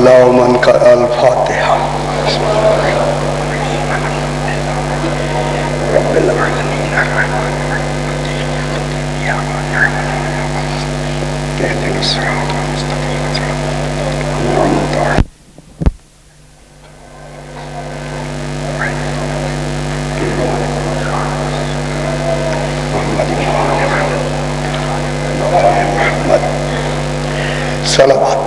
اللهم کا الفاتحہ رب العالمین الرحمن اهدنا الصراط المستقيم اللهم تعالى محمد صلوات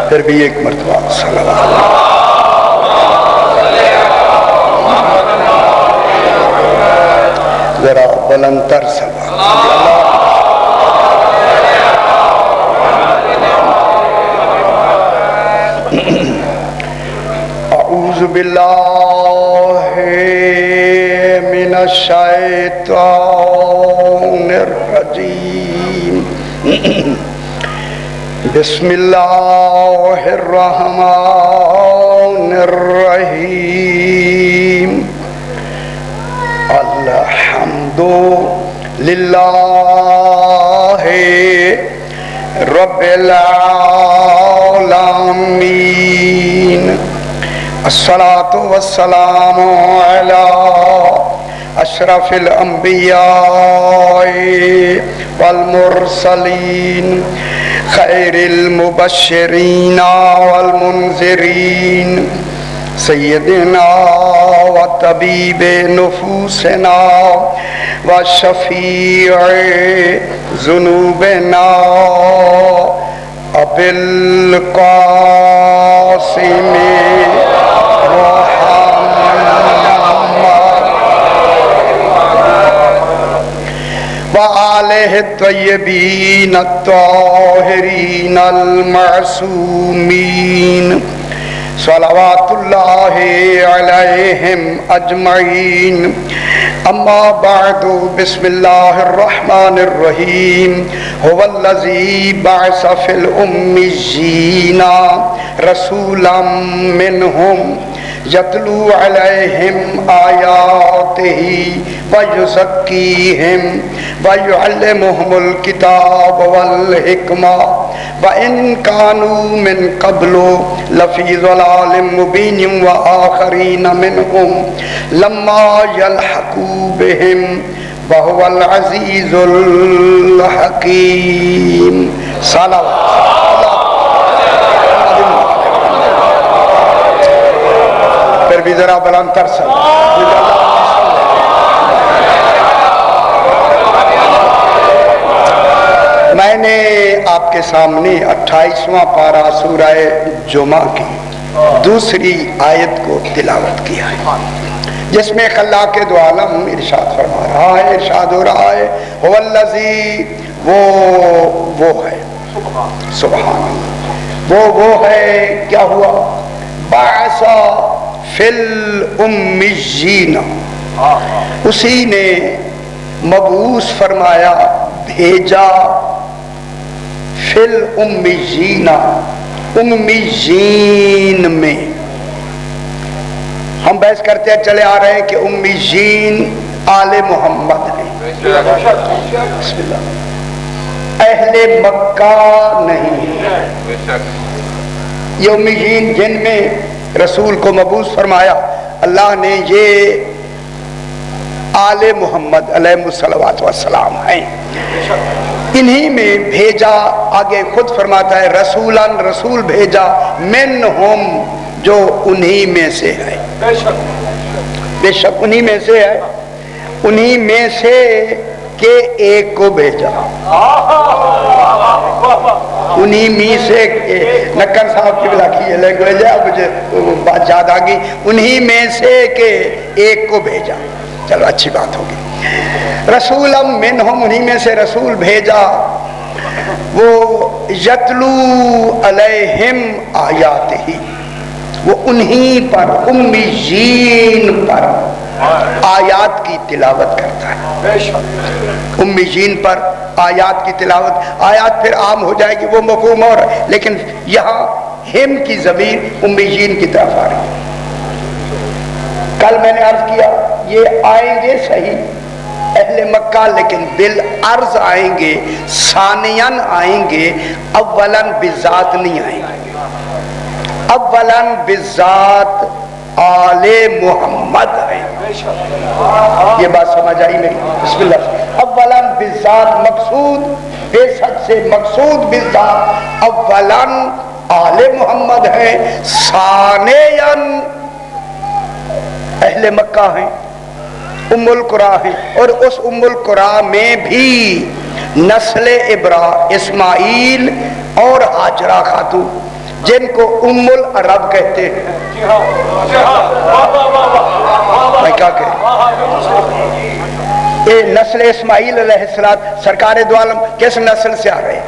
پھر بھی ایک مرتبہ صلوات ذرا بلندتر صلوات اعوذ باللہ من الشیطان الرجیم بسم اللہ الرحمن الرحیم الحمد للہ رب العالمین الصلاة والسلام علی اشرف الانبیاء والمرسلین خیر المبشرین والمنذرین سیدنا و طبیب نفوسنا و شفیع ذنوبنا ابی القاسم وآلہ الطیبین الطاہرین المعصومین صلوات اللہ علیہم اجمعین اما بعد بسم اللہ الرحمن الرحیم هو الذی بعث فی الأمیین رسولا منہم یتلو علیہم آیاتہ ویزکیہم ویعلمہم الکتاب والحکمہ وَإِن كَانُوا مِن قَبْلُ لَفِي ضَلَالٍ مُبِينٍ وَآخَرِينَ مِنْهُمْ لَمَّا يَلْحَقُوا بِهِمْ وَهُوَ الْعَزِيزُ الْحَكِيمُ پھر بھی ذرا بلندتر میں نے آپ کے سامنے 28واں پارہ سورہ جمعہ کی دوسری آیت کو تلاوت کیا ہے جس میں خلاق دو عالم ارشاد فرما رہا ہے ارشاد ہو رہا ہے هو الذی وہ ہے سبحان اللہ وہ ہے کیا ہوا بعث فی الامیین اسی نے مبعوث فرمایا بھیجا فی الامیین امیین میں ہم بحث کرتے چلے آ رہے ہیں کہ امیین آل محمد نے بسم اللہ اہل مکہ نہیں یہ امیین جن میں رسول کو مبعوث فرمایا اللہ نے یہ آل محمد علیہ الصلوۃ والسلام ہیں انہی میں بھیجا آگے خود فرماتا ہے رسولان رسول بھیجا منہم جو انہی میں سے ہے بے شک انہی میں سے ہے انہی میں سے کہ ایک کو بھیجا انہی میں سے نکر صاحب کی بلا کی لینگویج ہے مجھے بات یاد آ گئی انہی میں سے کہ ایک کو بھیجا چلو اچھی بات ہوگی رسولم منہم انہی میں سے رسول بھیجا وہ یتلو علیہم آیات ہی وہ انہی پر امیین پر آیات کی تلاوت کرتا ہے امیین پر آیات کی تلاوت آیات پھر عام ہو جائے گی وہ مفہوم اور لیکن یہاں ہم کی ضمیر امیین کی طرف آ رہی ہے کل میں نے عرض کیا یہ آئیں گے صحیح اہل مکہ لیکن بالعرض آئیں گے، ثانیاً آئیں گے، اولاً بالذات نہیں آئیں گے. اولاً بالذات آل محمد ہے. یہ بات سمجھ آئی میری؟ بسم اللہ. اولاً بالذات مقصود، بے شک سے مقصود بالذات اولاً آل محمد ہے، ثانیاً اہل مکہ ہیں، ام القریٰ ہیں. اور اس ام القریٰ میں بھی نسل اسماعیل اور ہاجرہ خاتون جن کو ام العرب کہتے ہیں. میں کیا کہہ یہ نسل اسماعیل علیہ السلام سرکار دو عالم کس نسل سے آ رہے ہیں؟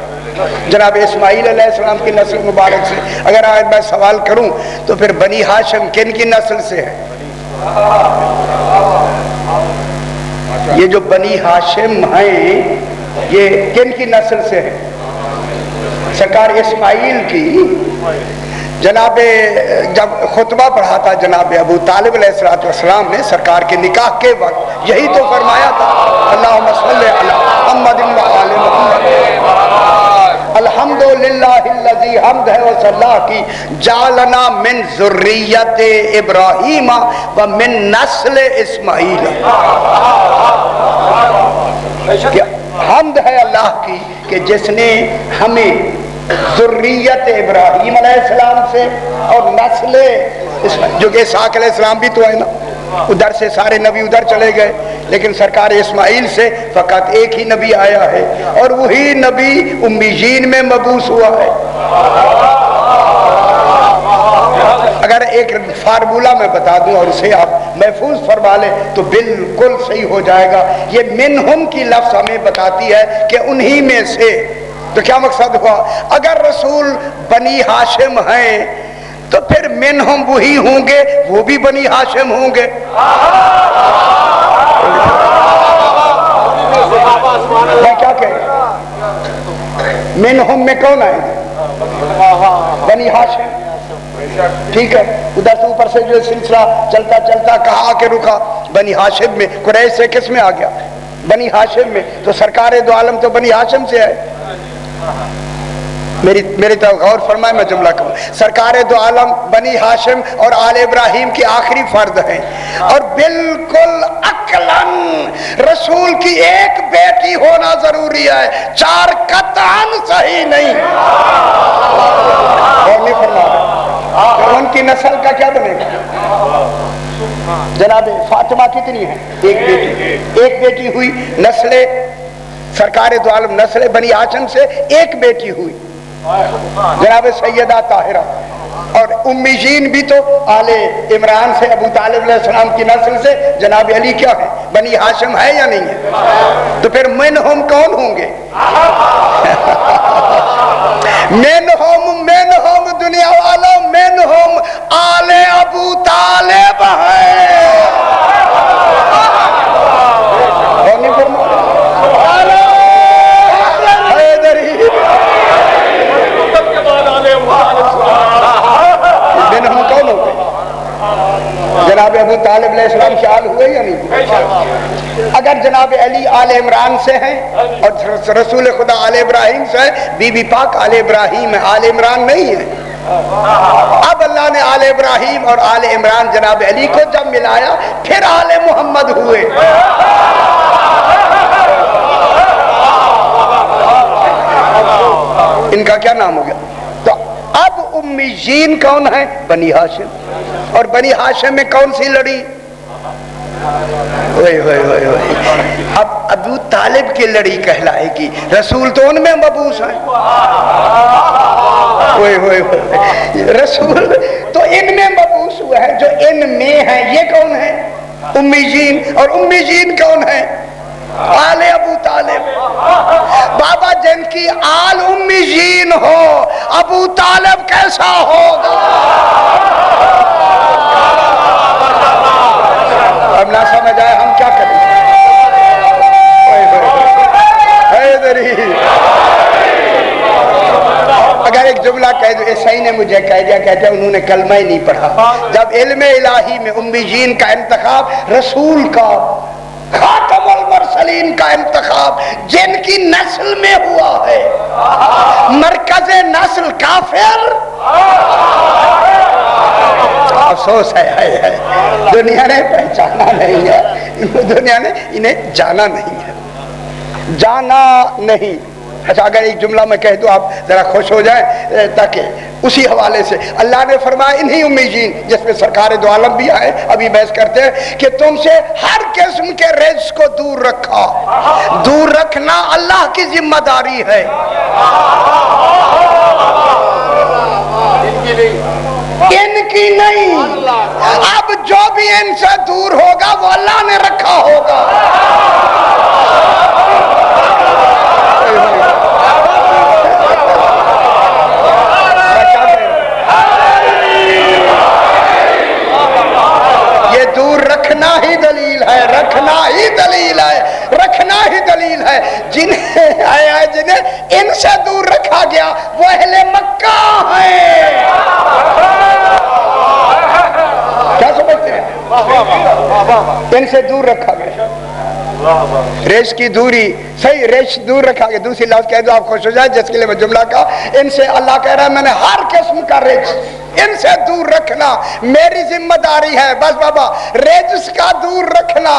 جناب اسماعیل علیہ السلام کی نسل مبارک سے. اگر آج میں سوال کروں تو پھر بنی ہاشم کن کی نسل سے ہے؟ یہ جو بنی ہاشم ہیں یہ کن کی نسل سے ہے؟ سرکار اسماعیل کی. جناب جب خطبہ پڑھا تھا جناب ابو طالب علیہ السلام نے سرکار کے نکاح کے وقت یہی تو فرمایا تھا، اللہم صلی علی محمد و آل محمد. الحمدللہ الذی حمد ہے اس اللہ کی جعلنا من ذریت ابراہیم و من نسل اسماعیل. حمد ہے اللہ کی کہ جس نے ہمیں ذریت ابراہیم علیہ السلام سے اور نسل جو کہ اسحاق علیہ السلام بھی تو ہے نا، ادھر سے سارے نبی ادھر چلے گئے لیکن سرکار اسماعیل سے فقط ایک ہی نبی آیا ہے اور وہی نبی امیین میں مبعوث ہوا ہے. اگر ایک فارمولہ میں بتا دوں اور اسے آپ محفوظ فرما لیں تو بالکل صحیح ہو جائے گا. یہ منہم کی لفظ ہمیں بتاتی ہے کہ انہی میں سے. تو کیا مقصد ہوا؟ اگر رسول بنی ہاشم ہیں تو پھر منہم وہی ہوں گے، وہ بھی بنی ہاشم ہوں گے. میں کیا کہہ رہا منہم میں کون آئے گے؟ بنی ہاشم. ٹھیک ہے، ادھر سے اوپر سے جو سلسلہ چلتا چلتا کہاں کے رکا بنی ہاشم میں. قریش سے کس میں آ گیا؟ بنی ہاشم میں. تو سرکار دو عالم تو بنی ہاشم سے آئے. میری طرف غور فرمائے، میں جملہ کروں. سرکار دو عالم بنی ہاشم اور آل ابراہیم کی آخری فرد ہیں اور بالکل عقلاً رسول کی ایک بیٹی ہونا ضروری ہے، 4 قطعاً صحیح نہیں. اور نہیں فرما رہے ان کی نسل کا کیا بنے گا؟ جناب فاطمہ کتنی ہے؟ ایک بیٹی ہوئی. نسل سرکار دو عالم نسل بنی ہاشم سے ایک بیٹی ہوئی جناب سیدہ طاہرہ. اور امیین بھی تو آل عمران سے ابو طالب علیہ السلام کی نسل سے جناب علی کیا ہے؟ بنی ہاشم ہے یا نہیں ہے؟ تو پھر منہم کون ہوں گے؟ منہم دنیا والوں منہم آل ابو طالب ہے. جناب ابو طالب علیہ السلام سے آل ہوئے یا نہیں؟ اگر جناب علی آل عمران سے ہیں اور رسول خدا آل ابراہیم سے ہے، بی بی پاک آل ابراہیم ہے، آل عمران نہیں ہے. اب اللہ نے آل ابراہیم اور آل عمران جناب علی کو جب ملایا پھر آل محمد ہوئے. ان کا کیا نام ہو گیا؟ تو اب امیین کون ہیں؟ بنی ہاشم. اور بنی ہاشم میں کون سی لڑی؟ اب ابو طالب کی لڑی کہلائے گی. رسول تو ان میں مبعوث ہیں، رسول تو ان میں مبعوث ہوا ہے. جو ان میں ہیں یہ کون ہیں؟ امیین. اور امیین کون ہیں؟ آل ابو طالب. بابا جن کی آل امیین ہو ابو طالب کیسا ہوگا؟ اب نہ سمجھ آئے ہم کیا کریں؟ اگر ایک جملہ کہہ دو، عیسائی نے مجھے کہہ دیا، کہتے ہیں انہوں نے کلمہ ہی نہیں پڑھا. جب علم الہی میں امیین کا انتخاب رسول کا خاتم مرسلین کا انتخاب جن کی نسل میں ہوا ہے، مرکز نسل کافر، افسوس ہے دنیا نے پہچانا نہیں ہے، دنیا نے انہیں جانا نہیں ہے، جانا نہیں۔ اچھا اگر ایک جملہ میں کہہ دوں آپ ذرا خوش ہو جائیں، تاکہ اسی حوالے سے اللہ نے فرمایا انہی امیجین، جس میں سرکار دو عالم بھی آئے ابھی بحث کرتے ہیں کہ تم سے ہر قسم کے رزق کو دور رکھا، دور رکھنا اللہ کی ذمہ داری ہے، ان کی نہیں۔ اب جو بھی ان سے دور ہوگا وہ اللہ نے رکھا ہوگا۔ یہ دور رکھنا ہی دلیل ہے، رکھنا ہی دلیل ہے، رکھنا ہی دلیل ہے۔ جنہیں ان سے دور رکھا گیا وہ اہل مکہ ہیں۔ کیا سمجھتے ہیں؟ ان سے دور رکھا گیا، ریش کی دوری، صحیح ریش دور رکھا گیا۔ دوسری لفظ کہہ دو آپ خوش ہو جائے، جس کے لیے میں جملہ کا، ان سے اللہ کہہ رہا ہے میں نے ہر قسم کا ریش ان سے دور رکھنا میری ذمہ داری ہے۔ بس بابا ریجس کا دور رکھنا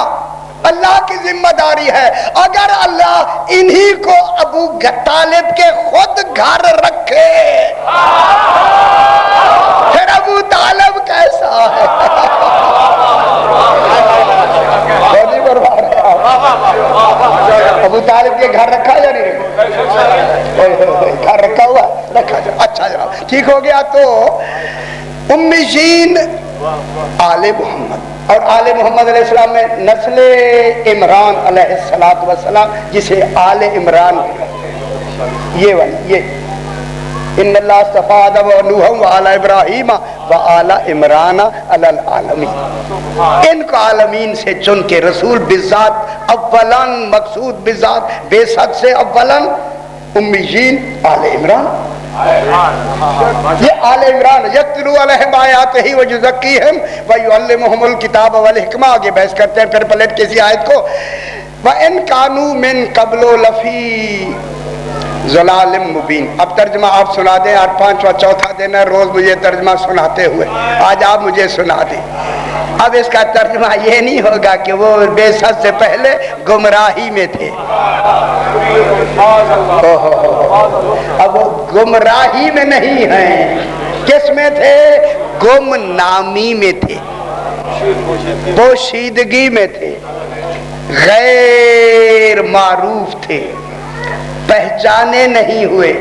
اللہ کی ذمہ داری ہے۔ اگر اللہ انہی کو ابو طالب کے خود گھر رکھے پھر ابو طالب کیسا ہے؟ ابو طالب کے گھر رکھا یا نہیں رکھا؟ گھر رکھا ہوا رکھا جا۔ اچھا جناب ٹھیک ہو گیا۔ تو امیین آل محمد، اور آل محمد علیہ السلام میں نسل عمران علیہ السلام، جسے آل عمران یہ والی، یہ ان اللہ اصطفیٰ آدم و نوح و آل ابراہیم و آل عمران علی العالمین، ان کو عالمین سے چن کے رسول بذات اولاً، مقصود بذات بے ست سے اولاً امیین آل عمران، یہ آل عمران یتلو علیہم آیاتہ ویزکیہم ویعلمہم الکتاب والحکمہ، آگے بحث کرتے ہیں پھر پلٹ کسی آیت کو، وَإِن كَانُوا مِن قَبْلُ لَفِي ضلال مبین۔ اب ترجمہ آپ سنا دیں، اور پانچواں چوتھا دن ہے روز مجھے ترجمہ سناتے ہوئے، آج آپ مجھے سنا دیں۔ اب اس کا ترجمہ یہ نہیں ہوگا کہ وہ بے ست سے پہلے گمراہی میں تھے، اب وہ گمراہی میں نہیں ہیں، کس میں تھے؟ گمنامی میں تھے، پوشیدگی میں تھے، غیر معروف تھے، پہچانے نہیں ہوئے،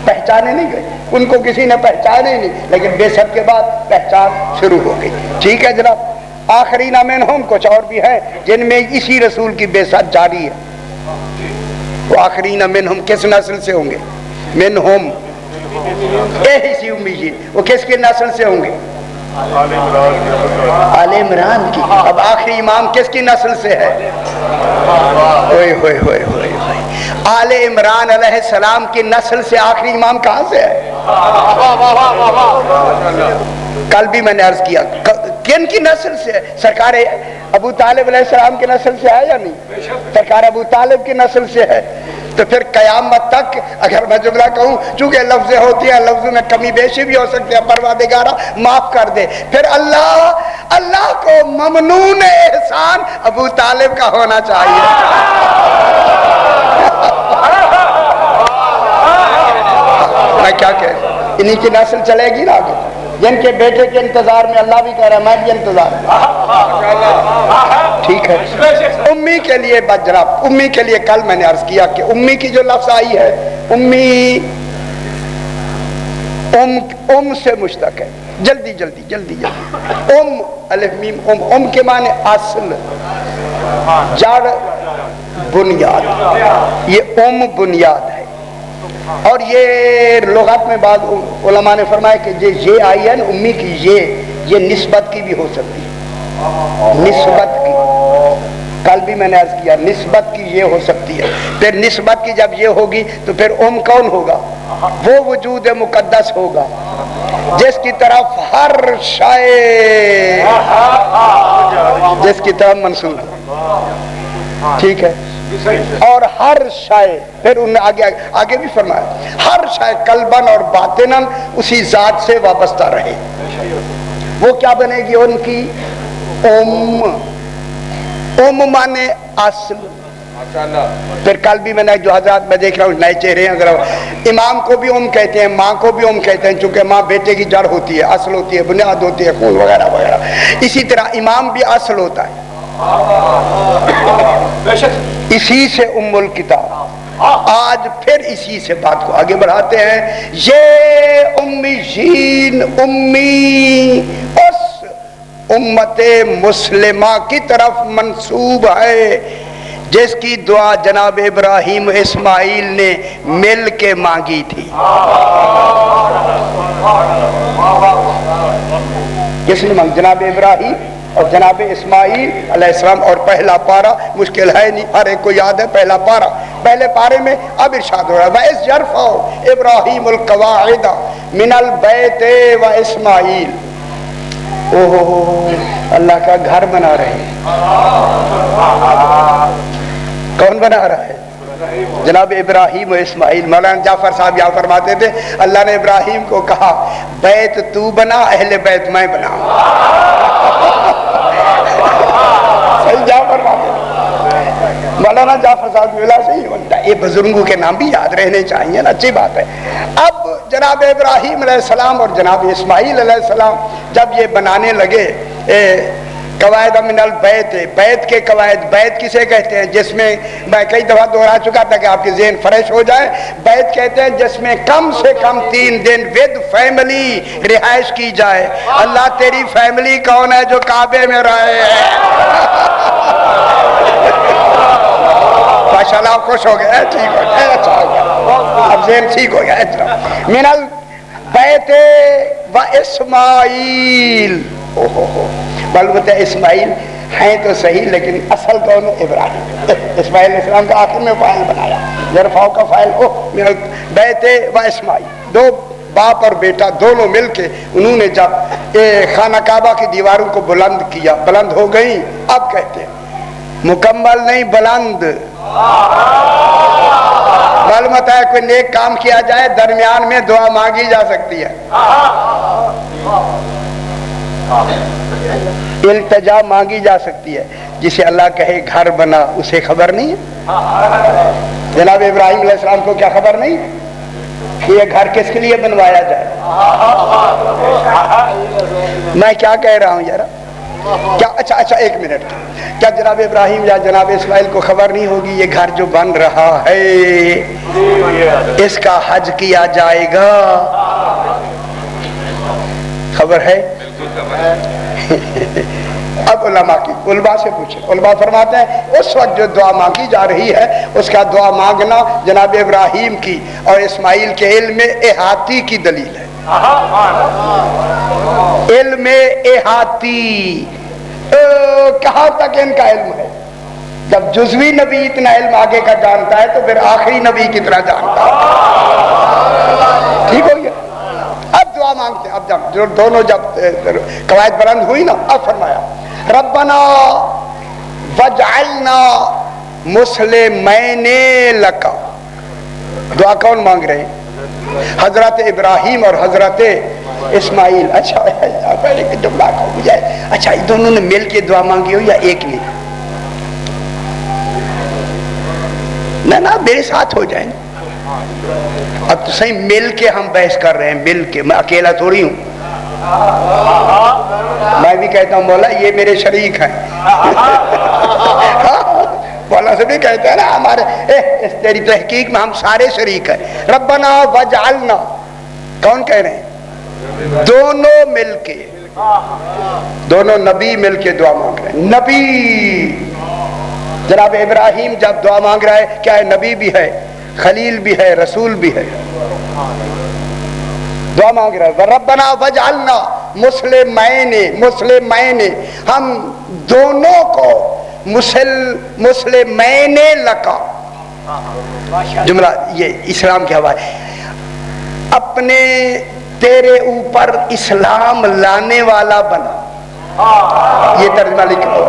پہچانے نہیں گئے، ان کو کسی نے پہچانے نہیں، لیکن بے ست کے بعد پہچان شروع ہو گئی۔ ٹھیک ہے جناب۔ آخرین منہم، کچھ اور بھی ہیں جن میں اسی رسول کی بے ست جاری ہے۔ وہ آخرین منہم کس نسل سے ہوں گے؟ منہم اسی امیین، وہ کس کے نسل سے ہوں گے؟ آل عمران کی۔ اب آخری امام کس کی نسل سے ہے؟ ہوئے ہوئے ہوئے ہوئے ہوئے آل عمران علیہ السلام کی نسل سے آخری امام کہاں سے ہے؟ کل بھی میں نے عرض کیا کن کی نسل سے ہے؟ سرکار ابو طالب علیہ السلام کی نسل سے ہے یا نہیں؟ سرکار ابو طالب کی نسل سے ہے۔ تو پھر قیامت تک اگر میں جملہ کہوں، چونکہ لفظیں ہوتی ہیں، لفظوں میں کمی بیشی بھی ہو سکتی ہے، پروردگارہ معاف کر دے، پھر اللہ کو ممنون احسان ابو طالب کا ہونا چاہیے۔ میں کیا کہہ، انہی کی نسل چلے گی نا آگے، جن کے بیٹے کے انتظار میں اللہ بھی کہہ رہا ہے میں بھی انتظار میں۔ ٹھیک ہے۔ امی کے لیے بجرا، امی کے لیے کل میں نے عرض کیا کہ امی کی جو لفظ آئی ہے، امی ام سے مشتق ہے۔ جلدی جلدی جلدی جلدی، الف میم ام کے معنی اصل، جڑ، بنیاد، یہ بنیاد ہے۔ اور یہ لغت میں بعض علماء نے فرمایا کہ یہ آئی ہے نا امی کی، یہ نسبت کی بھی ہو سکتی ہے، نسبت کی، کل بھی میں نے عرض کیا نسبت کی یہ ہو سکتی ہے۔ پھر نسبت کی جب یہ ہوگی تو پھر کون ہوگا؟ وہ وجود مقدس ہوگا جس کی طرف ہر شے، جس کی طرف منسوب، ٹھیک ہے. اور ہر شے، پھر انہوں نے آگے بھی فرمایا ہر شے قلباً اور باطناً اسی ذات سے وابستہ رہے. وہ کیا بنے گی ان کی؟ مانے اصل. پھر کل بھی میں نے جو حضرات میں دیکھ رہا ہوں نئے چہرے ہیں، ذرا امام کو بھی کہتے ہیں، ماں کو بھی کہتے ہیں، چونکہ ماں بیٹے کی جڑ ہوتی ہے، اصل ہوتی ہے، بنیاد ہوتی ہے، خون وغیرہ وغیرہ. اسی طرح امام بھی اصل ہوتا ہے. اسی سے الکتاب. آج پھر اسی سے بات کو آگے بڑھاتے ہیں. یہ امیین، امی اس امت مسلمہ کی طرف منسوب ہے جس کی دعا جناب ابراہیم اسماعیل نے مل کے مانگی تھی. کس نے مانگی؟ جناب ابراہیم اور جناب اسماعیل علیہ السلام. اور پہلا پارہ مشکل ہے نہیں، ہر ایک کو یاد ہے پہلا پارہ. پہلے پارے میں اب ارشاد ہو رہا ہے وَإِذْ يَرْفَعُ إِبْرَاهِيمُ الْقَوَاعِدَ مِنَ الْبَيْتِ وَإِسْمَاعِيل. اللہ کا گھر بنا رہے ہیں. کون بنا رہا ہے؟ جناب ابراہیم و اسماعیل. مولانا جعفر صاحب یہاں فرماتے تھے اللہ نے ابراہیم کو کہا بیت تو بنا، اہل بیت میں بناؤں. صحیح جعفر فرماتے تھے مولانا جعفر صاحب کی وجہ سے ہی بنتا ہے. یہ بزرگوں کے نام بھی یاد رہنے چاہیے نا، اچھی بات ہے. اب جناب ابراہیم علیہ السلام اور جناب اسماعیل علیہ السلام جب یہ بنانے لگے قواعد من البیت، بیت کے قواعد. بیت کسے کہتے ہیں؟ جس میں میں کئی دفعہ دوہرا چکا تھا کہ آپ کے ذہن فریش ہو جائے. بیت کہتے ہیں جس میں کم سے کم 3 دن ود فیملی رہائش کی جائے. اللہ تیری فیملی کون ہے جو کعبے میں رہے ہیں؟ ماشاءاللہ خوش ہو گئے، ٹھیک ہو گیا، اچھا ہو گیا، اب ذہن ٹھیک ہو گیا. من البیت و اسماعیل. البتہ اسماعیل ہیں تو صحیح لیکن اصل کون ہے؟ ابراہیم. اسماعیل علیہ السلام کا آخر میں فاعل بنایا، یرفعو کا فاعل من البیت و اسماعیل. دو باپ اور بیٹا دونوں مل کے انہوں نے جب خانہ کعبہ کی دیواروں کو بلند کیا، بلند ہو گئی. اب کہتے ہیں مکمل نہیں، بلند. معلومات ہے کوئی نیک کام کیا جائے درمیان میں دعا مانگی جا سکتی ہے، التجا مانگی جا سکتی ہے. جسے اللہ کہے گھر بنا اسے خبر نہیں ہے. جناب ابراہیم علیہ السلام کو کیا خبر نہیں کہ یہ گھر کس کے لیے بنوایا جائے؟ میں کیا کہہ رہا ہوں یار؟ کیا اچھا ایک منٹ، کیا جناب ابراہیم یا جناب اسماعیل کو خبر نہیں ہوگی یہ گھر جو بن رہا ہے اس کا حج کیا جائے گا؟ خبر ہے؟ اب علماء سے پوچھیں. علماء فرماتے ہیں اس وقت جو دعا مانگی جا رہی ہے اس کا دعا مانگنا جناب ابراہیم کی اور اسماعیل کے علم احاطی کی دلیل ہے. علم احاطی کہاں تک ان کا علم ہے؟ جب جزوی نبی اتنا علم آگے کا جانتا ہے تو پھر آخری نبی کی طرح جانتا ہے. ٹھیک ہو گیا؟ اب دعا مانگتے ہیں. اب جب دونوں جب قواعد بلند ہوئی نا، اب فرمایا ربنا وجعلنا مسلمین لک. دعا کون مانگ رہے ہیں؟ حضرت ابراہیم اور حضرت اسماعیل. اچھا پہلے کہ جملہ ہو جائے، اچھا دونوں نے مل کے دعا مانگی ہو یا ایک نے؟ نہ میرے ساتھ ہو جائیں. اب تو صحیح مل کے ہم بحث کر رہے ہیں، مل کے. میں اکیلا تھوڑی ہوں. میں بھی کہتا ہوں مولا یہ میرے شریک ہیں. مولا سے بھی کہتے ہیں نا ہمارے تیری تحقیق میں ہم سارے شریک ہیں. ربنا وجعلنا کون کہہ رہے ہیں؟ دونوں مل کے، دونوں نبی مل کے دعا مانگ رہے ہیں. نبی جناب ابراہیم جب دعا مانگ رہا ہے کیا ہے؟ نبی بھی ہے، خلیل بھی ہے، رسول بھی ہے. دعا مانگ رہا ہے ربنا وجعلنا مسلمین، ہم دونوں کو مسلمین لکا. جملہ یہ اسلام کے حوالے، اپنے تیرے اوپر اسلام لانے والا بنا. یہ ترجمہ لکھا ہوا.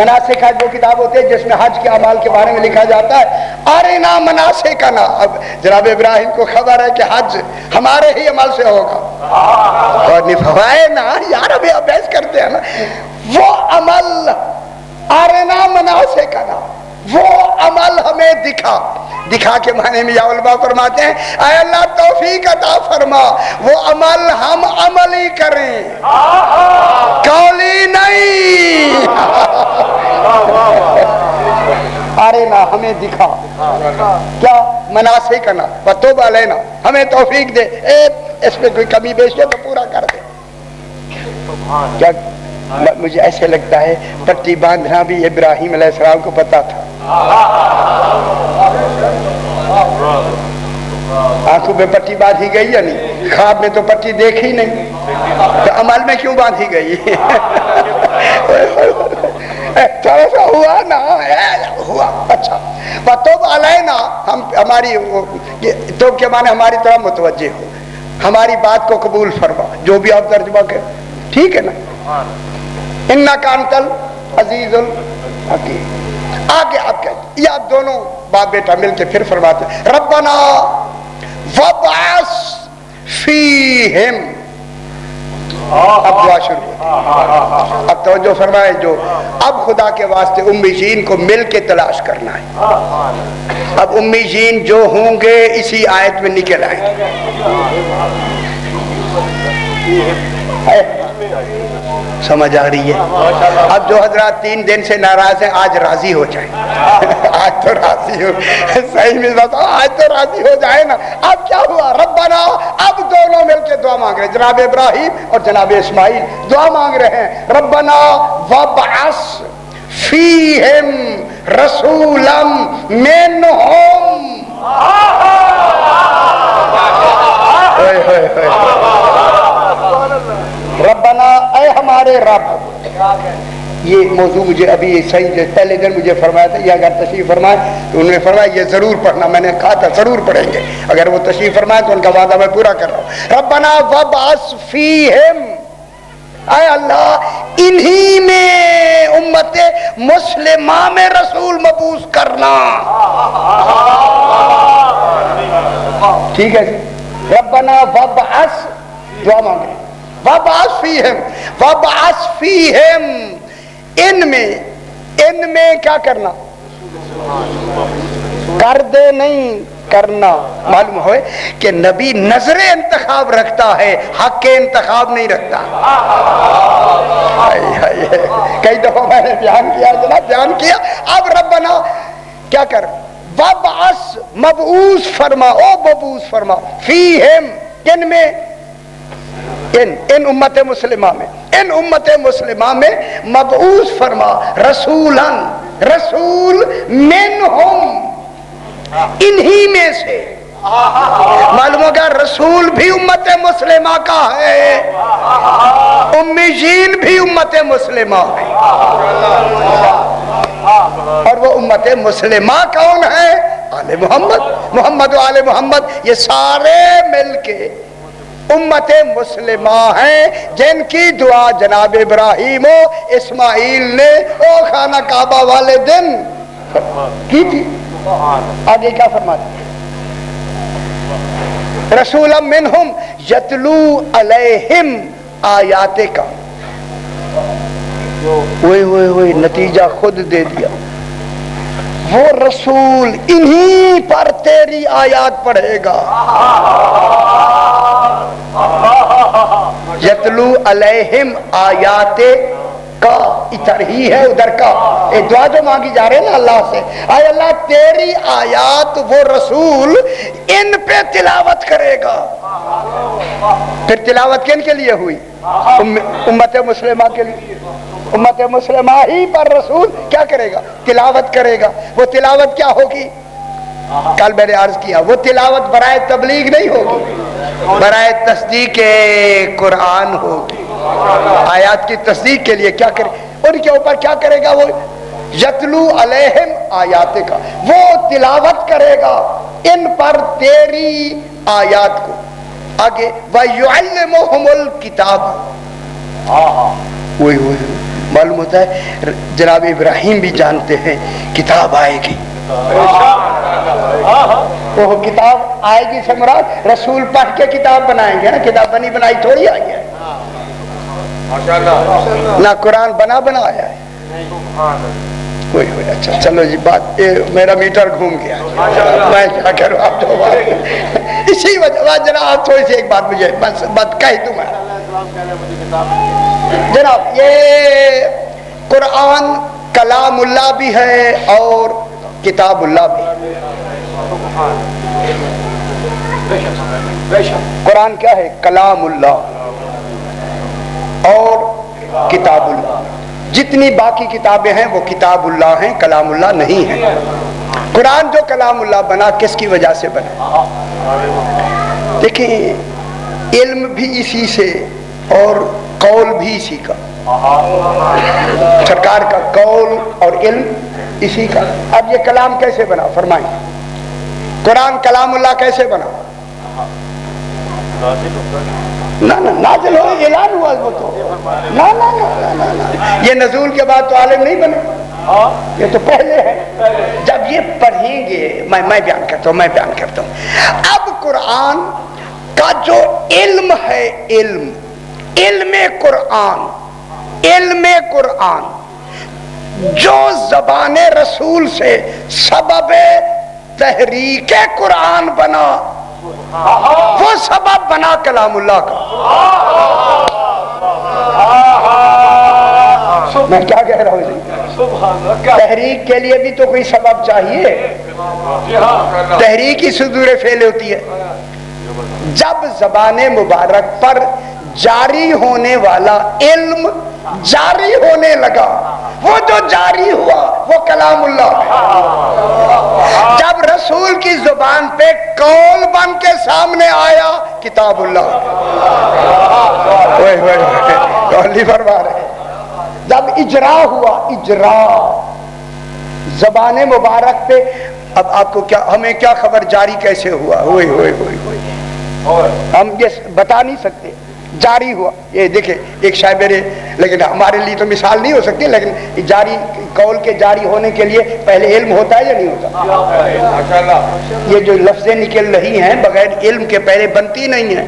مناسک حج وہ کتاب ہوتی ہے جس میں حج کے اعمال کے بارے میں لکھا جاتا ہے. ارنا مناسکنا. اب جناب ابراہیم کو خبر ہے کہ حج ہمارے ہی عمل سے ہوگا. اور نفوائے نا یار ابھی ابحث کرتے ہیں نا وہ عمل. ارنا مناسکنا وہ عمل ہمیں دکھا کے معنی میں یا علماء فرماتے ہیں اے اللہ توفیق عطا فرما وہ عمل ہم عملی کریں قولی نہیں. ارے نا ہمیں دکھا کیا مناسکنا وتوب علینا ہمیں توفیق دے. اس میں کوئی کمی بیشی ہے تو پورا کر دے. کیا مجھے ایسے لگتا ہے پٹی باندھنا بھی ابراہیم علیہ السلام کو پتا تھا. آنکھوں میں پٹی باندھی گئی یا نہیں؟ خواب میں تو پٹی دیکھی نہیں تو عمل میں کیوں باندھی گئی؟ تھوڑا سا ہوا نا ہوا. اچھا وتوب علینا ہماری توب کے معنی ہماری طرح متوجہ ہو ہماری بات کو قبول فرما جو بھی آپ ترجمہ کریں ٹھیک ہے نا. انکا انت العزیز الحکیم. آگے آپ کہتے یہ آپ دونوں باپ بیٹا مل کے پھر فرماتے ہیں ربنا وابعث فیہم. اب دعا شروع. اب توجہ فرمائے جو اب خدا کے واسطے امیین کو مل کے تلاش کرنا ہے. اب امیین جو ہوں گے اسی آیت میں نکل آئیں گے. سمجھ آ رہی ہے؟ اب جو حضرات 3 دن سے ناراض ہیں آج راضی ہو جائیں. آج تو راضی ہو صحیح میں بتاؤ آج تو راضی ہو جائے نا. اب کیا ہوا ربنا اب دونوں مل کے دعا مانگ رہے ہیں جناب ابراہیم اور جناب اسماعیل دعا مانگ رہے ہیں ربنا وابعث فیہم رسولا منہم. ربنا اے ہمارے رب. یہ موضوع مجھے ابھی صحیح پہلے دن مجھے فرمایا تھا یہ اگر تشریف فرمائے تو انہوں نے فرمایا یہ ضرور پڑھنا. میں نے کہا تھا ضرور پڑھیں گے اگر وہ تشریف فرمائے تو ان کا وعدہ میں پورا کر رہا ہوں. ربنا وابعث فیہم اے اللہ انہی میں امت مسلمہ میں رسول مبعوث کرنا. ٹھیک ہے جی. ربنا وابعث دعا مانگ رہے وابعث فیہم وابعث فیہم ان میں کیا کرنا کر دے نہیں کرنا. معلوم ہوئے کہ نبی نظر انتخاب رکھتا ہے حق کے انتخاب نہیں رکھتا. کئی دفعہ میں نے بیان کیا جناب بیان کیا. اب ربنا کیا کر وابعث مبعوث فرما او مبعوث فرما فیہم ان میں ان امت مسلمہ میں ان امت مسلمہ میں مبعوث فرما رسولاً رسول منہم انہی میں سے. معلوم ہوگا رسول بھی امت مسلمہ کا ہے امیین بھی امت مسلمہ ہے. اور وہ امت مسلمہ کون ہے؟ آل محمد. محمد و آل محمد یہ سارے مل کے امت مسلمہ ہیں جن کی دعا جناب ابراہیم و اسماعیل نے او خانہ کعبہ والے دن کی تھی. آگے کیا فرماتے رسولا منہم یتلو علیہم آیات کا. وہی نتیجہ خود دے دیا. وہ رسول انہی پر تیری آیات پڑھے گا. یتلو علیہم آیات کا ادھر ہی ہے ادھر کا ایک دعا جو مانگی جا رہے ہیں نا اللہ سے اے اللہ تیری آیات وہ رسول ان پہ تلاوت کرے گا. پھر تلاوت کن کے لیے ہوئی؟ امت مسلمہ کے لیے. امت مسلمہ ہی پر رسول کیا کرے گا؟ تلاوت کرے گا. وہ تلاوت کیا ہوگی؟ کل میں نے عرض کیا وہ تلاوت برائے تبلیغ نہیں ہوگی برائے تصدیق قرآن ہوگی. آیات کی تصدیق کے لیے کیا کرے ان کے اوپر کیا کرے گا؟ وہ یتلو علیہم آیات کا وہ تلاوت کرے گا ان پر تیری آیات کو. آگے وَيُعَلِّمُهُمُ الْكِتَابَ معلوم ہوتا ہے جناب ابراہیم بھی جانتے ہیں کتاب آئے گی. وہ کتاب آئے گی سے مراد رسول پڑھ کے کتاب بنائیں گے نا. کتاب بنی بنائی تھوڑی آئی ہے, نہ قرآن بنا آیا ہے. کوئی اچھا چلو جی بات میرا میٹر گھوم گیا, میں کیا کروں. آپ تو اسی وجہ جناب آپ تھوڑی سی ایک بات مجھے بات کہہ دوں میں جناب. یہ قرآن کلام اللہ بھی ہے اور کتاب اللہ بھی. قرآن کیا ہے؟ کلام اللہ اور کتاب اللہ. جتنی باقی کتابیں ہیں وہ کتاب اللہ ہیں, کلام اللہ نہیں ہے. قرآن جو کلام اللہ بنا کس کی وجہ سے بنا؟ دیکھیں علم بھی اسی سے اور قول بھی اسی کا. سرکار کا قول اور علم اسی کا. اب یہ کلام کیسے بنا فرمائیں؟ قرآن کلام اللہ کیسے بنا؟ نازل ہو اعلان ہوا وہ تو یہ نزول کے بعد تو عالم نہیں بنے, یہ تو پہلے ہے. جب یہ پڑھیں گے میں بیان کرتا ہوں. اب قرآن کا جو علم ہے, علم قرآن جو زبان رسول سے سبب تحریک قرآن بنا, وہ سبب بنا کلام اللہ کا. میں کیا کہہ رہا ہوں؟ تحریک کے لیے بھی تو کوئی سبب چاہیے. تحریک ہی صدور فعل ہوتی ہے. جب زبان مبارک پر جاری ہونے والا علم جاری ہونے لگا, وہ جو جاری ہوا وہ کلام اللہ ہے. جب رسول کی زبان پہ قول بن کے سامنے آیا کتاب اللہ. فرما رہے جب اجرا ہوا, اجرا زبان مبارک پہ. اب آپ کو کیا, ہمیں کیا خبر جاری کیسے ہوا؟ ہم یہ بتا نہیں سکتے. جاری ہوا, یہ دیکھیں ایک شاعر, لیکن ہمارے لیے تو مثال نہیں ہو سکتی, لیکن جاری قول کے جاری ہونے کے لیے پہلے علم ہوتا ہے یا نہیں ہوتا؟ یہ جو لفظیں نکل رہی ہیں بغیر علم کے پہلے بنتی نہیں ہیں.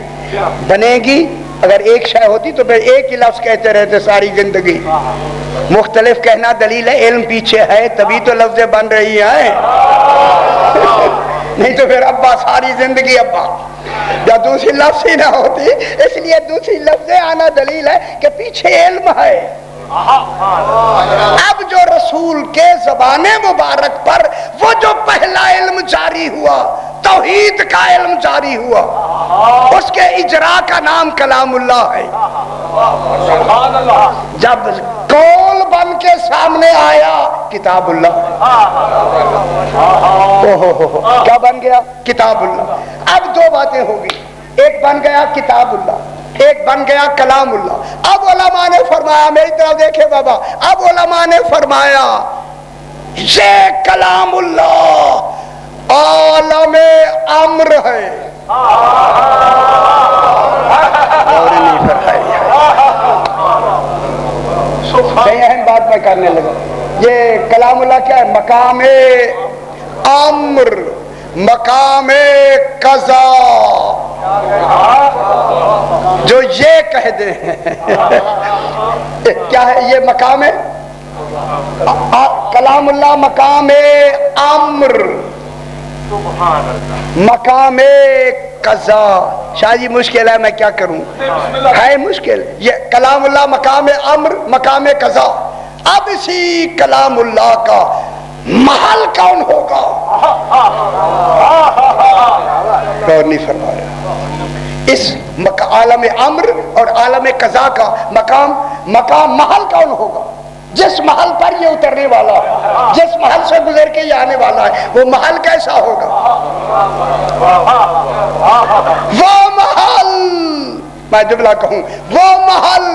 بنے گی اگر ایک شے ہوتی تو پھر ایک ہی لفظ کہتے رہتے ساری زندگی. مختلف کہنا دلیل ہے علم پیچھے ہے تبھی تو لفظیں بن رہی ہیں, نہیں تو پھر ابا ساری زندگی ابا, یا دوسری لفظ ہی نہ ہوتی. اس لیے دوسری لفظیں آنا دلیل ہے کہ پیچھے علم ہے. اب جو رسول کے زبان مبارک پر وہ جو پہلا علم جاری ہوا, توحید کا علم جاری ہوا, اس کے اجرا کا نام کلام اللہ ہے. جب قول بن کے سامنے آیا کتاب اللہ. کیا بن گیا؟ کتاب اللہ. اب دو باتیں ہوگی, ایک بن گیا کتاب اللہ, ایک بن گیا کلام اللہ. اب علماء نے فرمایا, میری طرف دیکھے بابا, اب علماء نے فرمایا یہ کلام اللہ عالم امر ہے. اور نہیں فرمائی اہم بات میں کرنے لگا. یہ کلام اللہ کیا ہے؟ مقام امر, مقام قضا. جو یہ کہہ دیں کیا ہے یہ مقام ہے کلام اللہ, مقام امر, مقام قضا. شاہ جی مشکل ہے, میں کیا کروں, ہے مشکل. یہ کلام اللہ مقام امر, مقام قضا. اب اسی کلام اللہ کا محل کون ہوگا؟ غور نہیں فرما رہا. اس عالم امر اور عالم قضا کا مقام محل کون ہوگا؟ جس محل پر یہ اترنے والا ہے, جس محل سے گزر کے یہ آنے والا ہے, وہ محل کیسا ہوگا؟ وہ محل, میں جملہ کہوں, وہ محل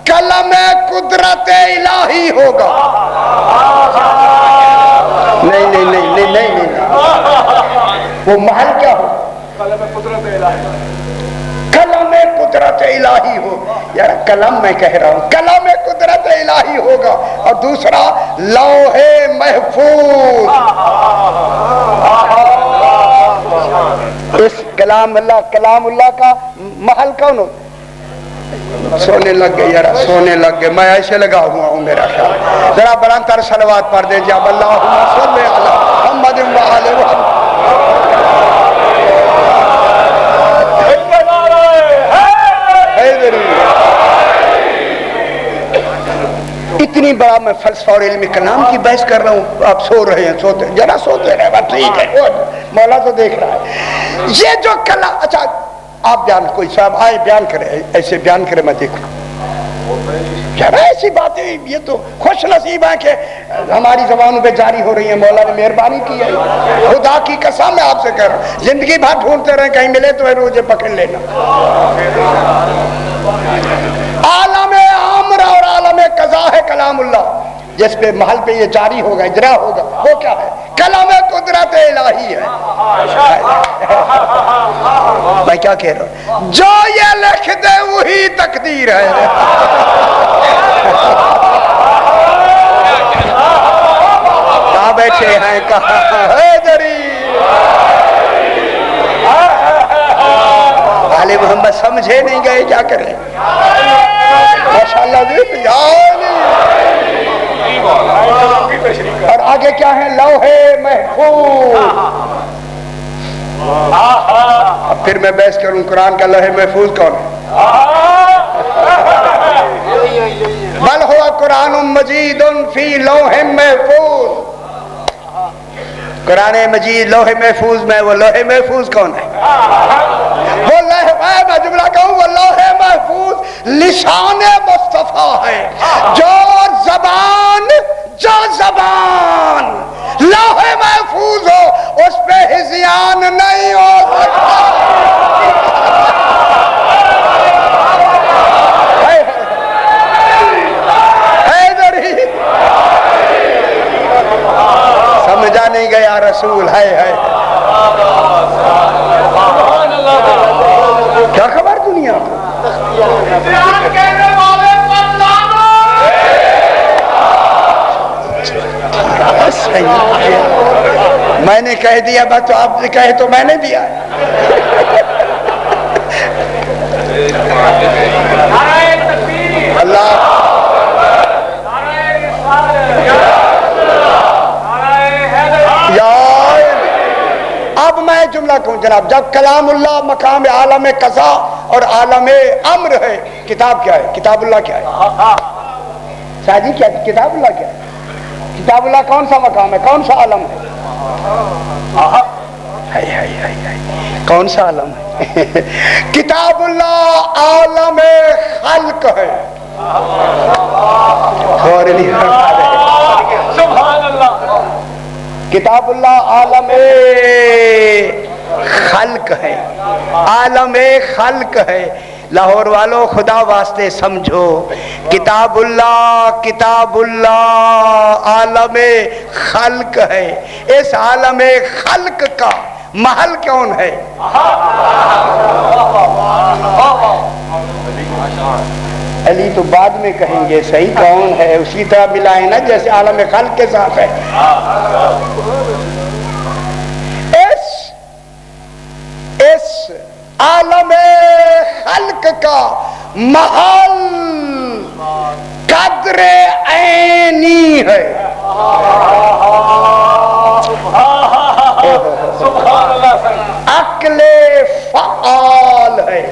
کلم قدرت الہی ہوگا. نہیں, وہ محل کیا ہو؟ کلم قدرت الہی ہو. یار کلم میں کہہ رہا ہوں, کلم قدرت الہی ہوگا، اور دوسرا لوح محفوظ۔ اس کلام اللہ کا محل کون ہو؟ سونے لگ گئے یار، سونے لگ گئے، میں ایسے لگا ہوا ہوں میرا خیال۔ ذرا بلند تر صلوات پڑھ دیں جب اللہم صلی علی محمد و آل محمد۔ اتنی بڑا میں فلسفہ اور علم کلام کی بحث کر رہا ہوں، آپ سو رہے ہیں، سوتے ذرا سوتے رہے، بات ٹھیک ہے، مولا تو دیکھ رہا ہے۔ یہ جو کلام، اچھا آپ بیان، کوئی صاحب آئے بیان کرے، ایسے بیان کرے میں دیکھوں ذرا ایسی باتیں، یہ تو خوش نصیب ہے کہ ہماری زبانوں پہ جاری ہو رہی ہیں، مولا نے مہربانی کی ہے، خدا کی قسم میں آپ سے کہہ رہا ہوں، زندگی بھر ڈھونڈتے رہے، کہیں ملے تو مجھے پکڑ لینا۔ عالم امر اور عالم قضا ہے کلام اللہ، جس پہ محل پہ یہ جاری ہوگا، اجرا ہوگا، وہ کیا ہے؟ کلام قدرت الہی ہے۔ میں کیا کہہ رہا ہوں؟ جو یہ لکھ دے وہی تقدیر ہے۔ کہاں بیٹھے ہیں، کہاں حیدری آل محمد سمجھے نہیں گئے، کیا کریں؟ ماشاءاللہ جی، اور آگے کیا ہے؟ لوح محفوظ۔ اب پھر میں بحث کروں قرآن کا لوح محفوظ کون ہے؟ بل ہوا قرآن مجید فی لوح محفوظ۔ قرآن مجید لوح محفوظ میں، وہ لوح محفوظ کون ہے؟ وہ میں جملہ کہوں، وہ لوح محفوظ لسان مصطفیٰ ہے، جو زبان لوح محفوظ ہو اس پہ ہذیان نہیں ہو سکتا۔ سمجھا نہیں گیا رسول ہے۔ کیا خبر دنیا کو؟ میں نے کہہ دیا بات، تو آپ نے کہے تو میں نے دیا۔ اللہ اب میں جملہ کہوں جناب، جب کلام اللہ مقام عالم قضا اور عالم امر ہے، کتاب کیا ہے؟ کتاب اللہ کیا ہے؟ شاہجی کیا ہے؟ کتاب اللہ کیا ہے؟ کتاب اللہ کون سا مقام ہے؟ کون سا عالم ہے؟ کون سا عالم ہے؟ کتاب اللہ عالم خلق ہے۔ سبحان اللہ۔ کتاب اللہ عالم خلق ہے، عالم خلق ہے۔ لاہور والوں خدا واسطے سمجھو، کتاب اللہ عالم خلق ہے۔ اس عالم خلق کا محل کون ہے؟ علی تو بعد میں کہیں گے، صحیح کون ہے؟ اسی طرح ملائے نا جیسے عالم خلق کے ساتھ ہے۔ اس عالم خلق کا محل قدر عینی ہے۔ عقل فعال ہے،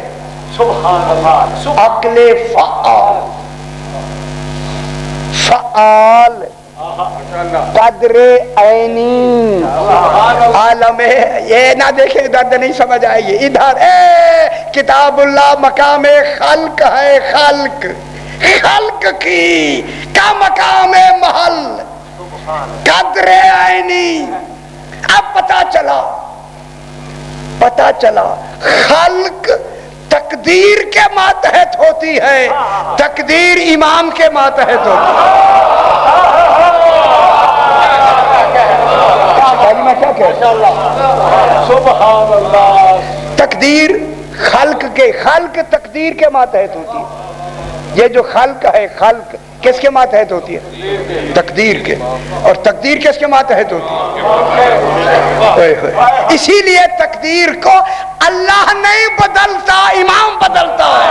عقل فعال قدر عینی عالم ہے۔ یہ نہ دیکھیں ادھر نہیں سمجھ آئے گی، ادھر کتاب اللہ مقام خلق ہے، خلق کی کا مقام محل قدر عینی۔ اب پتا چلا خلق تقدیر کے ماتحت ہوتی ہے، تقدیر امام کے ماتحت ہوتی ہے۔ سبحان اللہ۔ تقدیر خلق تقدیر کے ماتحت ہوتی ہے۔ یہ جو خلق ہے، خلق کس کے ماتحت ہوتی ہے؟ تقدیر کے. اور تقدیر کس کے ماتحت ہوتی ہے؟ اسی لیے تقدیر کو اللہ نہیں بدلتا، امام بدلتا ہے.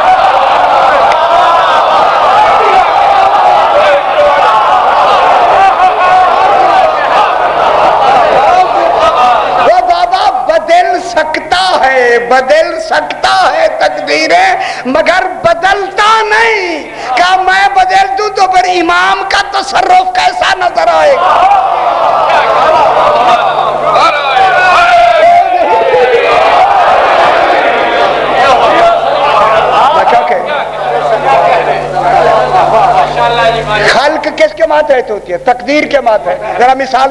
وہ بابا بدل سکتا ہے تقدیریں، مگر بدلتا نہیں. کہ میں بدل دوں تو پھر امام کا تصرف کیسا نظر آئے گا؟ خلق کس کے ماتحت ہوتی ہے؟ تقدیر کے ماتحت. ذرا مثال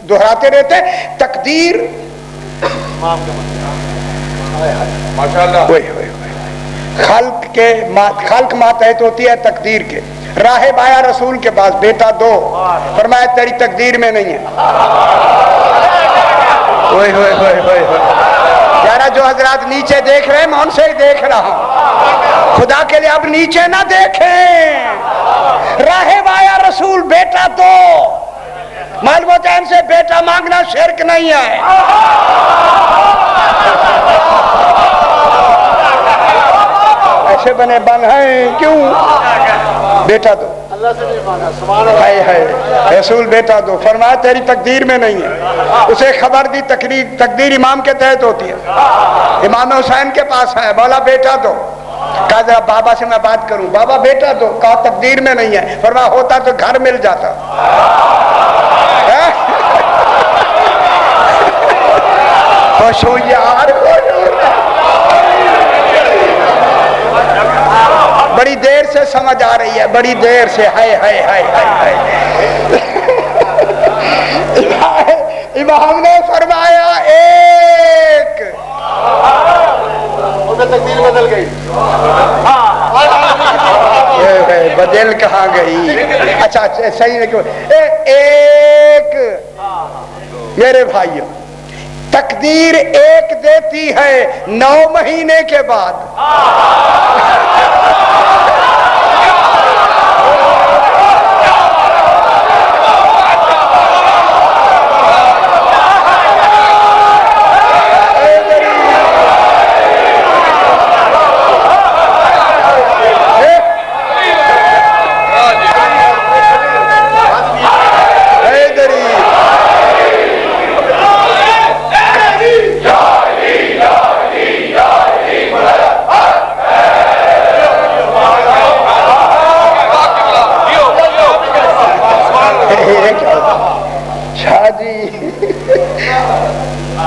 دہراتے رہتے ہیں. تقدیر خلق ماتحت ہوتی ہے تقدیر کے. راہب آیا رسول کے پاس، بیٹا دو. فرمایا تیری تقدیر میں نہیں ہے. یارا جو حضرات نیچے دیکھ رہے ہیں میں ان سے ہی دیکھ رہا ہوں، خدا کے لیے اب نیچے نہ دیکھیں. راہب آیا رسول، بیٹا دو. معلوم ہوتا ہے ان سے بیٹا مانگنا شرک نہیں ہے. ایسے بنے بن ہیں کیوں؟ بیٹا دو. رسول بیٹا دو. فرمایا تیری تقدیر میں نہیں ہے. اسے خبر دی تقدیر امام کے تحت ہوتی ہے. امام حسین کے پاس ہے، بولا بیٹا دو. کہا ذرا بابا سے میں بات کروں. بابا بیٹا دو. کہا تقدیر میں نہیں ہے. فرمایا ہوتا تو گھر مل جاتا. خوش ہو یار، بڑی دیر سے سمجھ آ رہی ہے، بڑی دیر سے. امام نے فرمایا ایک. تقدیر بدل گئی. بدل کہاں گئی؟ اچھا صحیح نہیں. ایک میرے بھائیوں، تقدیر ایک دیتی ہے 9 مہینے کے بعد.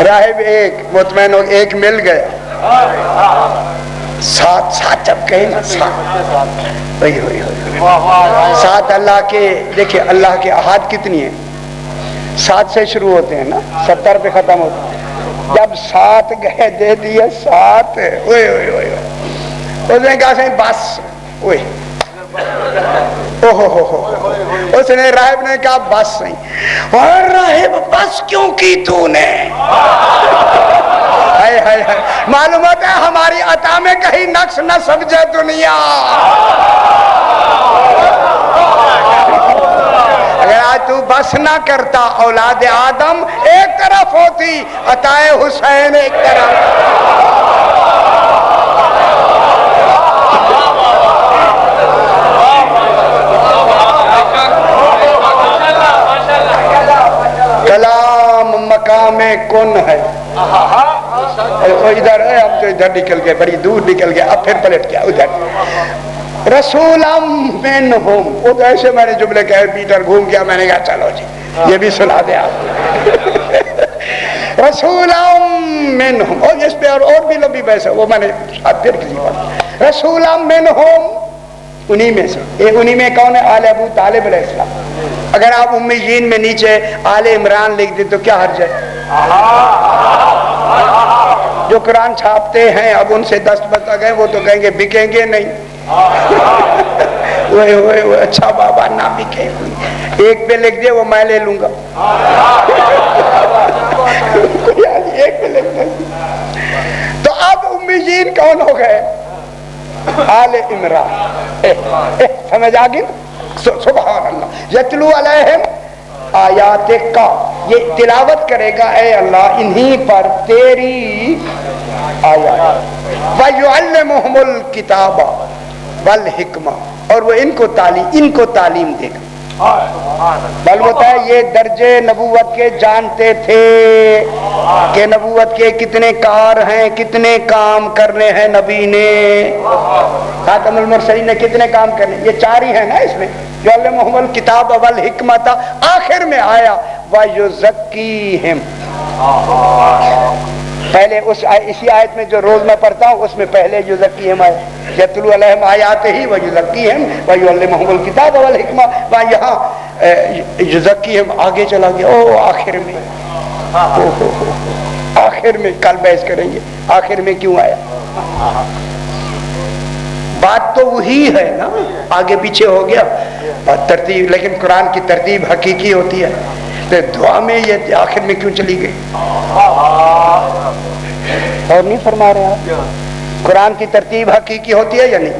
راہب ایک مطمئن ہو، ایک مل گیا. سات جب کہیں نا سات اللہ کے، دیکھیں اللہ کے احاد کتنی ہیں؟ 7 سے شروع ہوتے ہیں نا، 70 پہ ختم ہوتے ہیں. جب 7 گئے دے دیے 7. اس نے کہا سے بس. اس نے راہب نے کہا بس نہیں. اور راہب بس کیوں کی تو نے؟ معلوم ہوتا ہے ہماری عطا میں کہیں نقص نہ سمجھے دنیا. اگر آج تو بس نہ کرتا اولاد آدم ایک طرف ہوتی، عطا حسین ایک طرف. کلام مقام کن ہے. ادھر ہے، اب تو ادھر نکل گئے، بڑی دور نکل گئے. اب پھر پلٹ گیا ادھر. رسولم منہم. ادھر ایسے میں نے جملے کہے، پیٹر گھوم گیا. میں نے کہا چلو جی یہ بھی سنا دے آپ. رسولم منہم. اور اس پہ اور بھی لمبی بحث ہے، وہ میں نے پھر کسی بات. رسولم منہم، انہی میں سے. انہی میں کون ہے؟ آل ابو طالب علیہ السلام. اگر آپ امیین میں نیچے آل عمران لکھ دیں تو کیا حرج ہے؟ جو قرآن چھاپتے ہیں اب ان سے دستبردار گئے، وہ تو کہیں گے بکیں گے نہیں. اچھا بابا نہ بکے، ایک پہ لکھ دے وہ میں لے لوں گا. ایک پہ لکھ دے. تو اب امیین کون ہو گئے؟ آل عمران. سمجھ آ گئی؟ سبحان اللہ یتلو علیہم آیات کا، یہ تلاوت کرے گا اے اللہ انہی پر تیری آیات، وَيُعَلِّمُهُمُ الْكِتَابَ وَالْحِکْمَةَ، اور وہ ان کو تعلیم دے گا۔ بل ہوتا ہے یہ درجے نبوت کے جانتے تھے کہ نبوت کے کتنے کار ہیں، کتنے کام کرنے ہیں نبی نے، خاتم المرسلین نے کتنے کام کرنے، یہ 4 ہی ہیں نا اس میں، جو علمہم الکتاب والحکمت، آخر میں آیا وَيُزَكِّيهِمْ، پہلے اسی آیت میں جو روز میں پڑھتا ہوں اس میں پہلے یزکیہم آیا، یتلو علیہم آیاتہ ویزکیہم ویعلمہم الکتاب والحکمہ، وہاں یہاں یزکیہم آگے چلا گیا، او آخر میں، آخر میں کل بحث کریں گے آخر میں کیوں آیا۔ بات تو وہی ہے نا، آگے پیچھے ہو گیا بات ترتیب، لیکن قرآن کی ترتیب حقیقی ہوتی ہے، تو دعا میں یہ آخر میں کیوں چلی گئی؟ اور نہیں فرما رہے آپ قرآن کی ترتیب حقیقی ہوتی ہے یا نہیں؟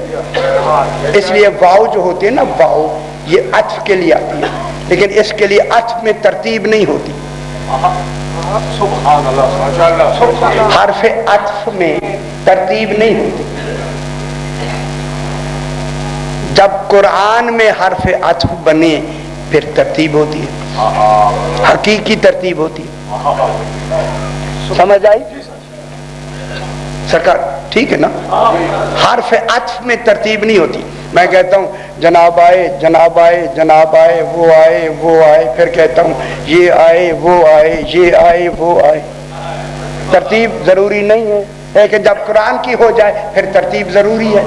اس لیے واو جو ہوتی ہے نا، واو یہ عطف کے لیے آتی ہے، لیکن اس کے لیے عطف میں ترتیب نہیں ہوتی، حرف عطف میں ترتیب نہیں ہوتی۔ جب قرآن میں حرف عطف بنے پھر ترتیب ہوتی ہے، حقیقی ترتیب ہوتی ہے، سمجھ آئی سرکار؟ ٹھیک ہے نا، حرف عطف میں ترتیب نہیں ہوتی، میں کہتا ہوں جناب آئے جناب آئے جناب آئے، وہ آئے وہ آئے، پھر کہتا ہوں یہ آئے وہ آئے یہ آئے وہ آئے، ترتیب ضروری نہیں ہے، لیکن جب قرآن کی ہو جائے پھر ترتیب ضروری ہے۔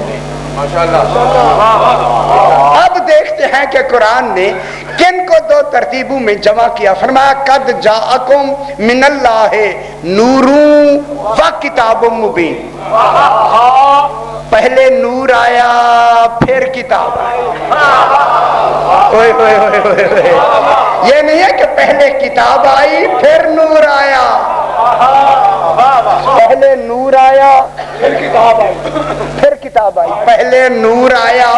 اب دیکھتے ہیں کہ قرآن نے کن کو 2 ترتیبوں میں جمع کیا، فرمایا قد جاءکم من اللہ نور و کتاب مبین، پہلے نور آیا پھر کتاب آئی، یہ نہیں ہے کہ پہلے کتاب آئی پھر نور آیا، پہلے نور آیا پھر کتاب آئی، پھر کتاب آئی، پہلے نور آیا۔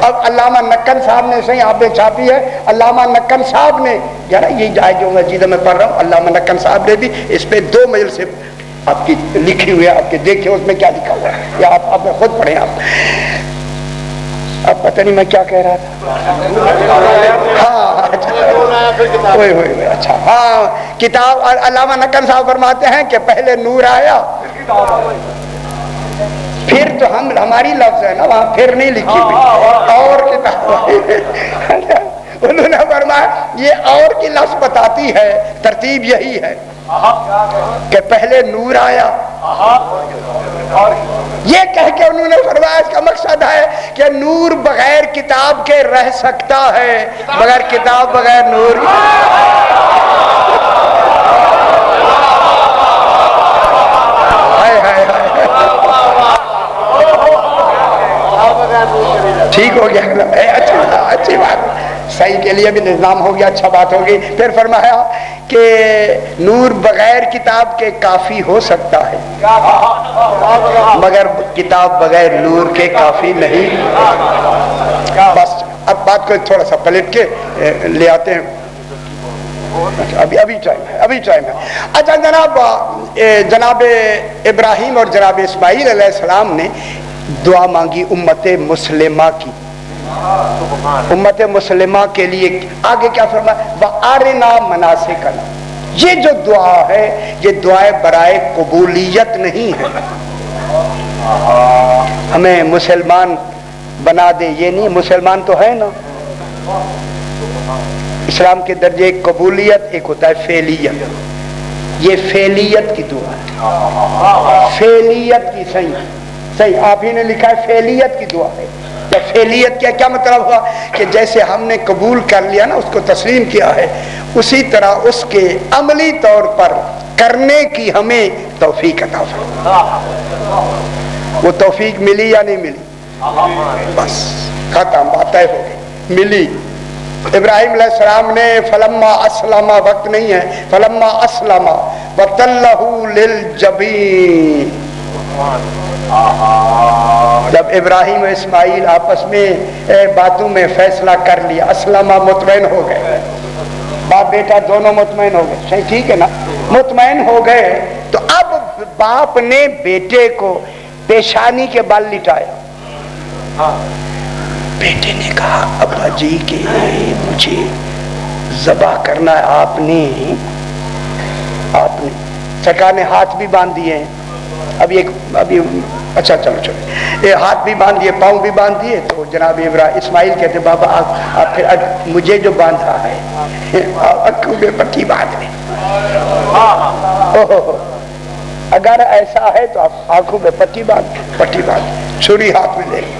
اب علامہ نکن صاحب نے صحیح آپ نے چھاپی ہے، علامہ نکن صاحب نے، یار یہ آیت جو مسجد میں پڑھ رہا ہوں، علامہ نکن صاحب نے بھی اس پہ 2 مجلسیں آپ کی لکھی ہوئی ہے، آپ کے دیکھیں اس میں کیا لکھا ہوا ہے، یا آپ خود پڑھیں۔ اب پتہ نہیں میں کیا کہہ رہا تھا، ہاں اچھا، ہاں کتاب، علامہ نکن صاحب فرماتے ہیں کہ پہلے نور آیا پھر، تو ہماری لفظ ہے نا وہاں پھر نہیں لکھی ہوئی، اور کتاب انہوں نے فرمایا یہ اور کی لفظ بتاتی ہے، ترتیب یہی ہے کہ پہلے نور آیا، یہ کہہ کے انہوں نے فرمایا اس کا مقصد ہے کہ نور بغیر کتاب کے رہ سکتا ہے، بغیر کتاب بغیر نور۔ ٹھیک ہو گیا، اچھی بات، صحیح کے لیے بھی نظام ہو گیا، اچھا بات ہوگی۔ پھر فرمایا کہ نور بغیر کتاب کے کافی ہو سکتا ہے مگر کتاب بغیر نور کے کافی نہیں۔ بس اب بات کو تھوڑا سا پلٹ کے لے آتے ہیں، ابھی ٹائم ہے۔ اچھا جناب ابراہیم اور جناب اسماعیل علیہ السلام نے دعا مانگی امت مسلمہ کی، امت مسلمہ کے لیے آگے کیا فرمایا، وَأَرِنَا مَنَاسِكَنَا، یہ جو دعا ہے یہ دعائے برائے قبولیت نہیں ہے، ہمیں مسلمان بنا دے یہ نہیں، مسلمان تو ہے نا، اسلام کے درجے ایک قبولیت ایک ہوتا ہے فعلیت، یہ فعلیت کی دعا ہے، فعلیت کی، صحیح آپ ہی نے لکھا ہے فعلیت کی دعا ہے۔ فعلیت کیا مطلب ہوا کہ جیسے ہم نے قبول کر لیا نا، اس کو تسلیم کیا ہے، اسی طرح اس کے عملی طور پر کرنے کی ہمیں توفیق عطا فرما۔ وہ توفیق ملی یا نہیں ملی؟ بس ختم، بات طے ہو گئی، ملی۔ ابراہیم علیہ السلام نے فلما اسلم، وقت نہیں ہے، فلما اسلم وتلہ للجبین، جب ابراہیم و اسماعیل آپس میں باتوں میں فیصلہ کر لیا، اسلمہ مطمئن ہو گئے، باپ بیٹا دونوں مطمئن ہو گئے، صحیح ٹھیک ہے نا، مطمئن ہو گئے، تو اب باپ نے بیٹے کو پیشانی کے بال لٹایا. بیٹے نے کہا ابا جی کہ مجھے ذبح کرنا ہے. آپ نے سرکار نے ہاتھ بھی باندھ دیے ہیں، ابھی اچھا چلو یہ ہاتھ بھی باندھ دیے، پاؤں بھی باندھ دیے. تو جناب اسماعیل کہتے بابا آپ پھر مجھے جو باندھا ہے اکھوں میں پٹی باندھ لیں. اگر ایسا ہے تو آپ آنکھوں میں پٹی باندھ، چھری ہاتھ میں لے لیں.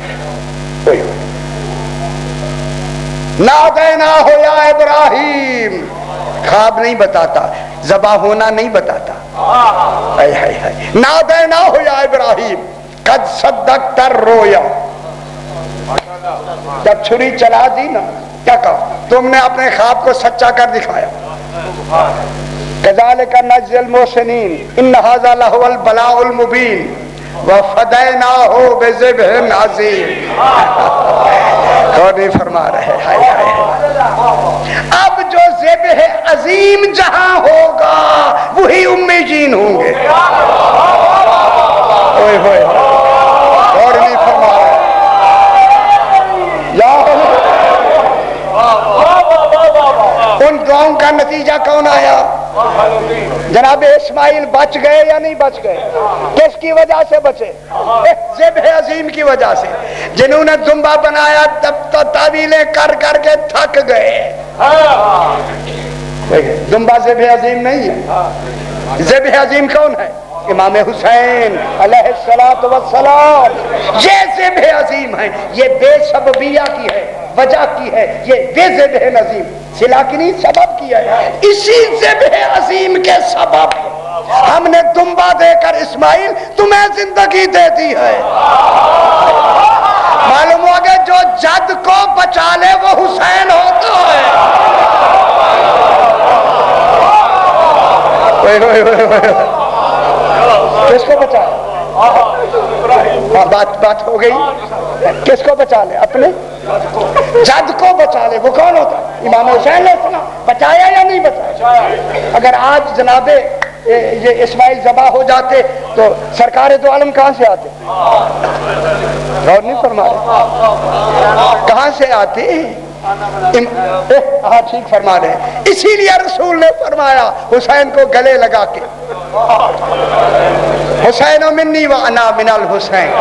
نادینا ہو یا ابراہیم، خواب نہیں بتاتا، ذبح ہونا نہیں بتاتا. نادینا ہو یا ابراہیم قد صدقت الرؤیا. جب چھری چلا دی نا، کیا کہا؟ تم نے اپنے خواب کو سچا کر دکھایا. کذالک نجزی المحسنین ان ھذا لہو البلاء المبین وفدیناہ بذبح عظیم. اور نہیں فرما رہے اب جو ذبح عظیم جہاں ہوگا وہی امی جین ہوں گے. اور نہیں فرما رہے ان دعاؤں کا نتیجہ کون آیا؟ جناب اسماعیل بچ گئے یا نہیں بچ گئے؟ کس کی وجہ سے بچے؟ ذبح عظیم کی وجہ سے. جنہوں نے دمبا بنایا تب تو تعویلیں کر کر کے تھک گئے. دمبا ذبح عظیم نہیں ہے. ذبح عظیم کون ہے؟ امام حسین علیہ الصلوۃ والسلام. یہ ذبح عظیم ہے، یہ بے سببیہ کی ہے، وجہ کی ہے، یہ بے ذبح عظیم صلہ کی نہیں، سبب کی ہے. اسی ذبح عظیم کے سبب ہم نے دمبا دے کر اسماعیل تمہیں زندگی دے دی ہے. معلوم ہو گیا جو جد کو بچا لے وہ حسین ہوتا ہے. کس کو بچا؟ بات ہو گئی. کس کو بچا لے؟ اپنے جد کو بچا لے. وہ کون ہوتا؟ امام حسین علیہ السلام. بچایا یا نہیں بچایا؟ اگر آج جناب یہ اسماعیل ذبح ہو جاتے تو سرکار دو عالم کہاں سے آتے؟ غور نہیں فرما رہے کہاں سے آتے؟ ہاں ٹھیک فرما رہے ہیں. اسی لیے رسول نے فرمایا حسین کو گلے لگا کے حسین منی و انا من الحسین.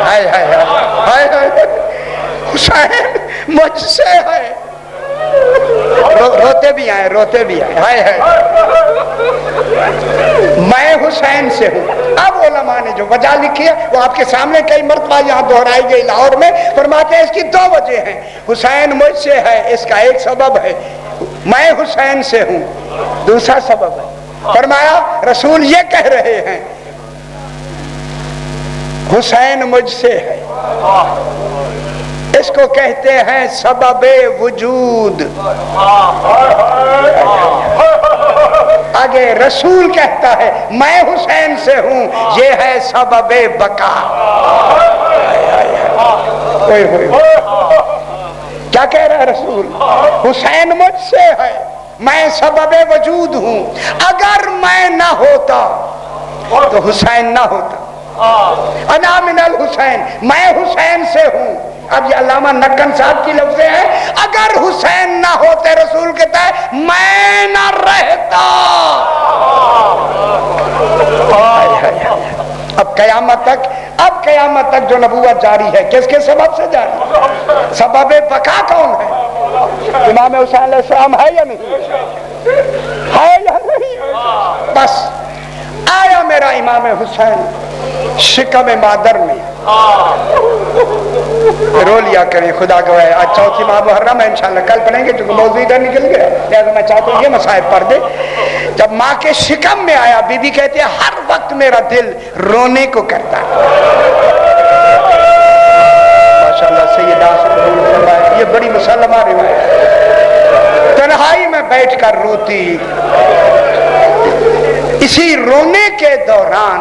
حسین مجھ سے ہے. روتے بھی آئے میں حسین سے ہوں. اب علماء نے جو وجہ لکھی ہے وہ آپ کے سامنے کئی مرتبہ یہاں دہرائی گئی لاہور میں. فرماتے ہیں اس کی دو وجہ ہیں. حسین مجھ سے ہے، اس کا ایک سبب ہے میں حسین سے ہوں، دوسرا سبب ہے فرمایا رسول یہ کہہ رہے ہیں حسین مجھ سے ہے، اس کو کہتے ہیں سبب وجود. آگے رسول کہتا ہے میں حسین سے ہوں، یہ ہے سبب بقا. کیا کہہ رہا ہے رسول؟ حسین مجھ سے ہے، میں سبب وجود ہوں. اگر میں نہ ہوتا تو حسین نہ ہوتا. انا من الحسین، میں حسین سے ہوں. اب یہ علامہ نکن صاحب کی لفظیں ہیں اگر حسین نہ ہوتے رسول کہتا ہے میں نہ رہتا. اب قیامت تک جو نبوت جاری ہے کس کے سبب سے جاری ہے؟ سبب بقا کون ہے؟ امام حسین علیہ السلام ہے یا نہیں؟ ہے یا نہیں؟ بس آیا میرا امام حسین شکم مادر میں رو لیا کریں. خدا گواہ آج چوتھی ماہ محرم ہے، انشاءاللہ کل پڑھیں گے چونکہ موضوع ادھر نکل گیا. لہذا میں چاہتا ہوں یہ مصائب پڑھ دے. جب ماں کے شکم میں آیا بی بی کہتی ہے ہر وقت میرا دل رونے کو کرتا ہے. ماشاءاللہ سیدہ سے قبول فرمائے. یہ بڑی مسلمہ روایت. تنہائی میں بیٹھ کر روتی. اسی رونے کے دوران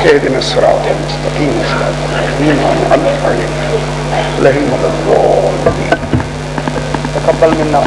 اهدنا الصراط المستقيم صراط الذين أنعمت عليهم غير المغضوب عليهم تقبل منا